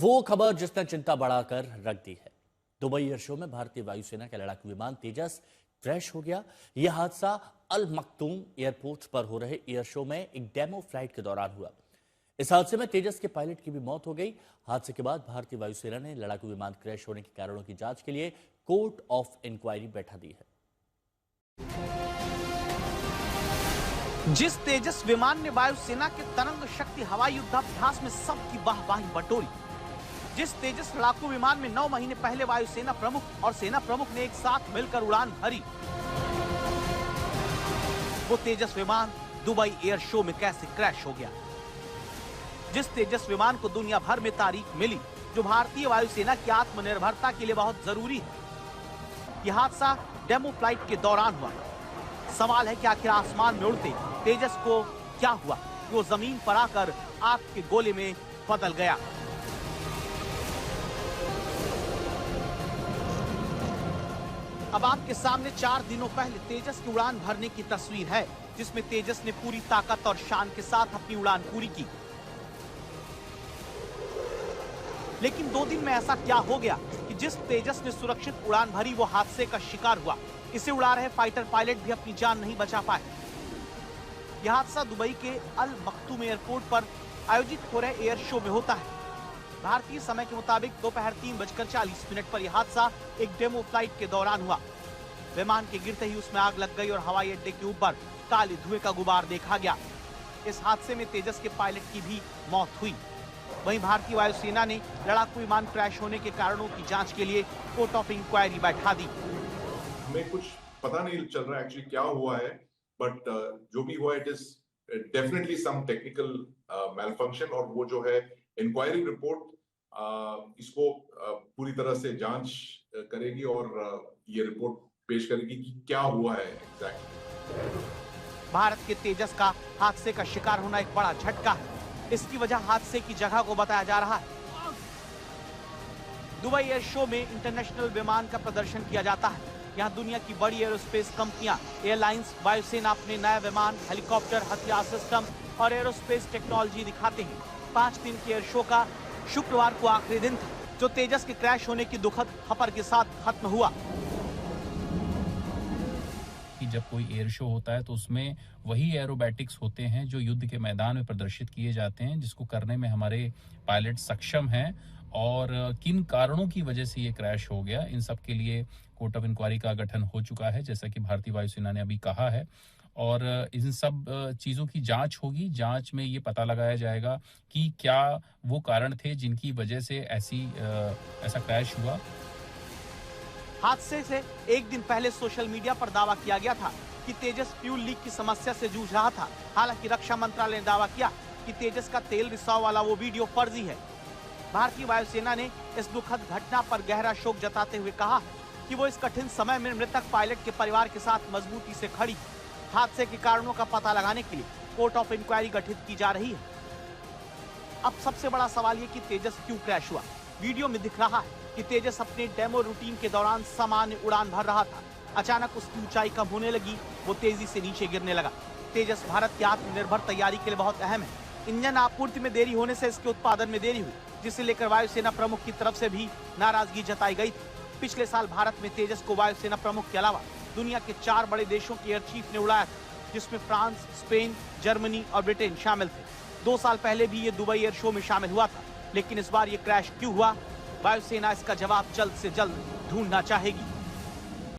वो खबर जिसने चिंता बढ़ाकर रख दी है। दुबई एयर शो में भारतीय वायुसेना का लड़ाकू विमान तेजस क्रैश हो गया। यह हादसा अल मखतूम एयरपोर्ट पर हो रहे एयर शो में एक डेमो फ्लाइट के दौरान हुआ। इस हादसे में तेजस के पायलट की भी मौत हो गई। हादसे के बाद भारतीय वायुसेना ने लड़ाकू विमान क्रैश होने के कारणों की जांच के लिए कोर्ट ऑफ इंक्वायरी बैठा दी है। जिस तेजस विमान ने वायुसेना के तरंग शक्ति हवाई युद्धाभ्यास में सबकी वाहवाही बटोरी, जिस तेजस लड़ाकू विमान में 9 महीने पहले वायुसेना प्रमुख और सेना प्रमुख ने एक साथ मिलकर उड़ान भरी, वो तेजस विमान दुबई एयर शो में कैसे क्रैश हो गया। जिस तेजस विमान को दुनिया भर में तारीफ मिली, जो भारतीय वायुसेना की आत्मनिर्भरता के लिए बहुत जरूरी है, यह हादसा डेमो फ्लाइट के दौरान हुआ। सवाल है कि आखिर आसमान में उड़ते तेजस को क्या हुआ, वो जमीन पर आकर आग के गोले में बदल गया। अब आपके सामने 4 दिनों पहले तेजस की उड़ान भरने की तस्वीर है, जिसमें तेजस ने पूरी ताकत और शान के साथ अपनी उड़ान पूरी की। लेकिन 2 दिन में ऐसा क्या हो गया कि जिस तेजस ने सुरक्षित उड़ान भरी वो हादसे का शिकार हुआ। इसे उड़ा रहे फाइटर पायलट भी अपनी जान नहीं बचा पाए। यह हादसा दुबई के अल मखतूम एयरपोर्ट पर आयोजित हो रहे एयर शो में होता है। भारतीय समय के मुताबिक दोपहर 3:40 पर यह हादसा एक डेमो फ्लाइट के दौरान हुआ। विमान के गिरते ही उसमें आग लग गई और हवाई अड्डे के ऊपर काले धुएं का गुबार देखा गया। इस हादसे में तेजस के पायलट की भी मौत हुई। वहीं भारतीय वायुसेना ने लड़ाकू विमान क्रैश होने के कारणों की जांच के लिए कोर्ट ऑफ इंक्वायरी बैठा दी। हमें कुछ पता नहीं चल रहा एक्चुअली क्या हुआ है, बट जो भी हुआ it is definitely some technical malfunction, और वो जो है इंक्वायरी रिपोर्ट इसको पूरी तरह से जांच करेगी और ये रिपोर्ट पेश करेगी कि क्या हुआ है एग्जैक्टली। भारत के तेजस का हादसे का शिकार होना एक बड़ा झटका है। इसकी वजह हादसे की जगह को बताया जा रहा है। दुबई एयर शो में इंटरनेशनल विमान का प्रदर्शन किया जाता है। यहाँ दुनिया की बड़ी एरोस्पेस कंपनियां, एयरलाइंस, वायुसेना अपने नए विमान, हेलीकॉप्टर, हथियार सिस्टम और एरोस्पेस टेक्नोलॉजी दिखाते हैं। 5 दिन के एयर शो का शुक्रवार को आखिरी दिन था, जो तेजस के क्रैश होने की दुखद खबर के साथ खत्म हुआ। जब कोई एयर शो होता है तो उसमें वही एरोबैटिक्स होते हैं जो युद्ध के मैदान में प्रदर्शित किए जाते हैं, जिसको करने में हमारे पायलट सक्षम हैं। और किन कारणों की वजह से ये क्रैश हो गया, इन सब के लिए कोर्ट ऑफ इंक्वायरी का गठन हो चुका है, जैसा कि भारतीय वायुसेना ने अभी कहा है। और इन सब चीज़ों की जांच होगी। जांच में ये पता लगाया जाएगा कि क्या वो कारण थे जिनकी वजह से ऐसा क्रैश हुआ। हादसे से एक दिन पहले सोशल मीडिया पर दावा किया गया था कि तेजस फ्यूल लीक की समस्या से जूझ रहा था। हालांकि रक्षा मंत्रालय ने दावा किया कि तेजस का तेल रिसाव वाला वो वीडियो फर्जी है। भारतीय वायुसेना ने इस दुखद घटना पर गहरा शोक जताते हुए कहा कि वो इस कठिन समय में मृतक पायलट के परिवार के साथ मजबूती से खड़ी। हादसे के कारणों का पता लगाने के लिए कोर्ट ऑफ इंक्वायरी गठित की जा रही है। अब सबसे बड़ा सवाल ये कि तेजस क्यों क्रैश हुआ। वीडियो में दिख रहा है कि तेजस अपने डेमो रूटीन के दौरान सामान्य उड़ान भर रहा था। अचानक उसकी ऊंचाई कम होने लगी, वो तेजी से नीचे गिरने लगा। तेजस भारत की आत्मनिर्भर तैयारी के लिए बहुत अहम है। इंजन आपूर्ति में देरी होने से इसके उत्पादन में देरी हुई, जिसे लेकर वायुसेना प्रमुख की तरफ से भी नाराजगी जताई गई थी। पिछले साल भारत में तेजस को वायुसेना प्रमुख के अलावा दुनिया के 4 बड़े देशों के एयर चीफ ने उड़ाया था, जिसमें फ्रांस, स्पेन, जर्मनी और ब्रिटेन शामिल थे। 2 साल पहले भी ये दुबई एयर शो में शामिल हुआ था। लेकिन इस बार ये क्रैश क्यों हुआ, वायुसेना इसका जवाब जल्द से जल्द ढूंढना चाहेगी।